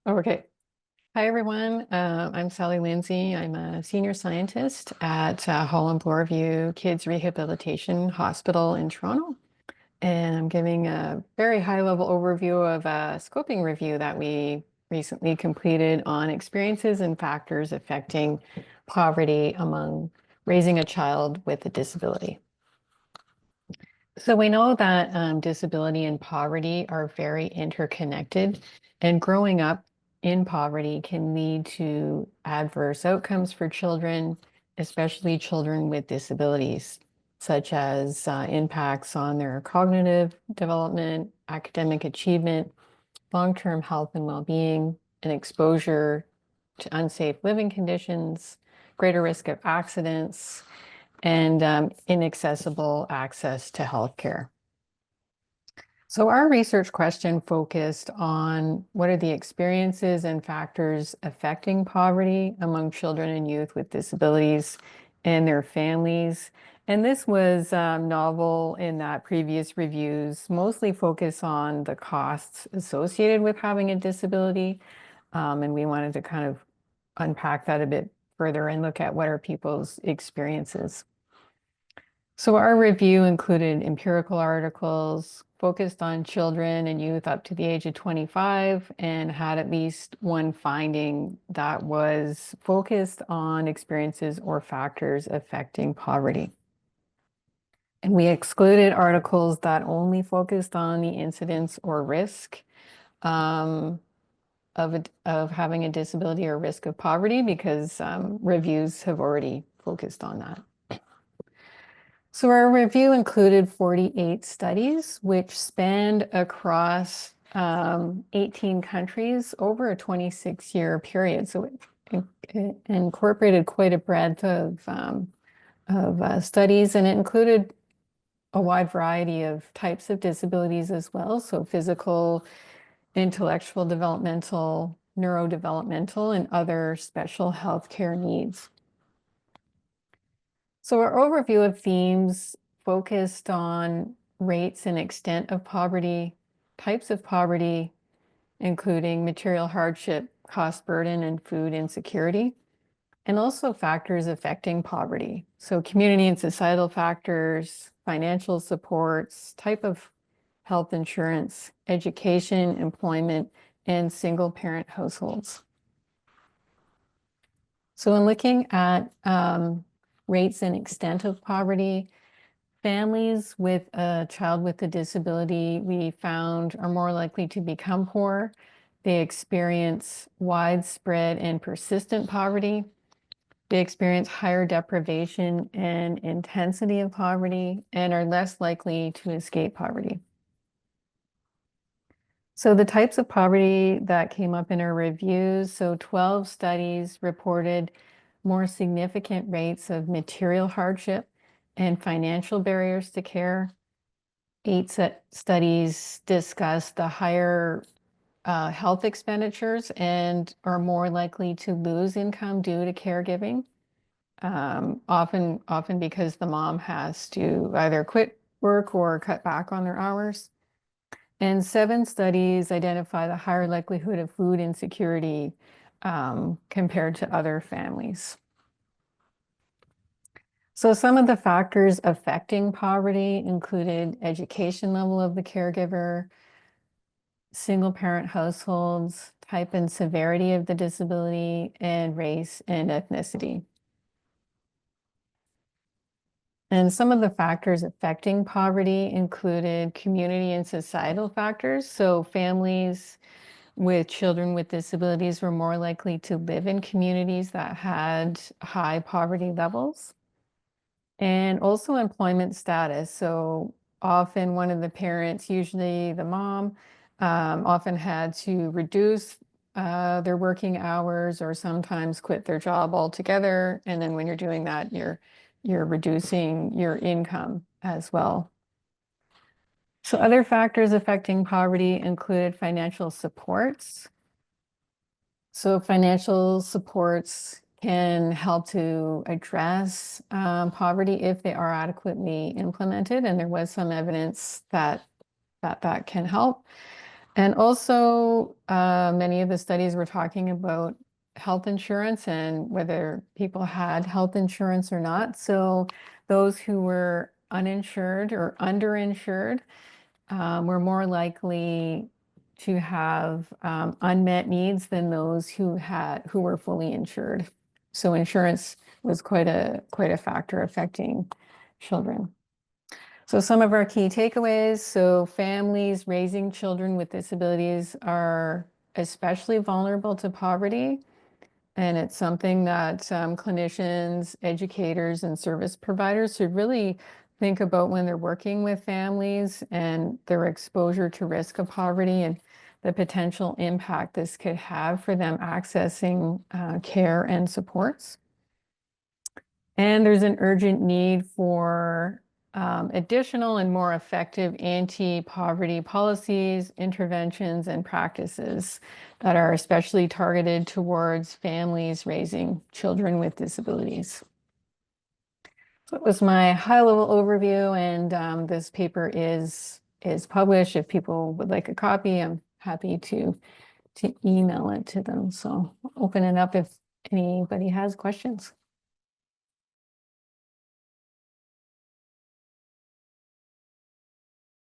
Okay. Hi, everyone. I'm Lindsay. I'm a senior scientist at Holland Bloorview Kids Rehabilitation Hospital in Toronto. And I'm giving a very high-level overview of a scoping review that we recently completed on experiences and factors affecting poverty among raising a child with a disability. So we know that disability and poverty are very interconnected, and growing up in poverty can lead to adverse outcomes for children, especially children with disabilities, such as impacts on their cognitive development, academic achievement, long-term health and well-being, and exposure to unsafe living conditions, greater risk of accidents, and inaccessible access to healthcare. So our research question focused on what are the experiences and factors affecting poverty among children and youth with disabilities and their families. And this was novel in that previous reviews mostly focus on the costs associated with having a disability. And we wanted to kind of unpack that a bit further and look at what are people's experiences. So our review included empirical articles focused on children and youth up to the age of 25 and had at least one finding that was focused on experiences or factors affecting poverty. And we excluded articles that only focused on the incidence or risk of having a disability or risk of poverty because reviews have already focused on that. So our review included 48 studies, which spanned across 18 countries over a 26-year period. So it incorporated quite a breadth of studies, and it included a wide variety of types of disabilities as well. So physical, intellectual, developmental, neurodevelopmental, and other special healthcare needs. So our overview of themes focused on rates and extent of poverty, types of poverty, including material hardship, cost burden, and food insecurity, and also factors affecting poverty. So community and societal factors, financial supports, type of health insurance, education, employment, and single parent households. So in looking at rates and extent of poverty, families with a child with a disability, we found, are more likely to become poor. They experience widespread and persistent poverty. They experience higher deprivation and intensity of poverty and are less likely to escape poverty. So the types of poverty that came up in our reviews, so 12 studies reported more significant rates of material hardship and financial barriers to care. 8 studies discussed the higher health expenditures and are more likely to lose income due to caregiving, often because the mom has to either quit work or cut back on their hours. And 7 studies identify the higher likelihood of food insecurity compared to other families. So some of the factors affecting poverty included education level of the caregiver, single parent households, type and severity of the disability, and race and ethnicity. And some of the factors affecting poverty included community and societal factors. So families with children with disabilities were more likely to live in communities that had high poverty levels. And also employment status. So often one of the parents, usually the mom, often had to reduce their working hours or sometimes quit their job altogether. And then when you're doing that, you're reducing your income as well. So other factors affecting poverty included financial supports. So financial supports can help to address poverty if they are adequately implemented, and there was some evidence that can help. And also, many of the studies were talking about health insurance and whether people had health insurance or not. So those who were uninsured or underinsured were more likely to have unmet needs than those who were fully insured. So insurance was quite a factor affecting children. So some of our key takeaways. So families raising children with disabilities are especially vulnerable to poverty. And it's something that clinicians, educators, and service providers should really think about when they're working with families and their exposure to risk of poverty and the potential impact this could have for them accessing care and supports. And there's an urgent need for additional and more effective anti-poverty policies, interventions, and practices that are especially targeted towards families raising children with disabilities. So it was my high-level overview, and this paper is published. If people would like a copy, I'm happy to email it to them. So I'll open it up if anybody has questions.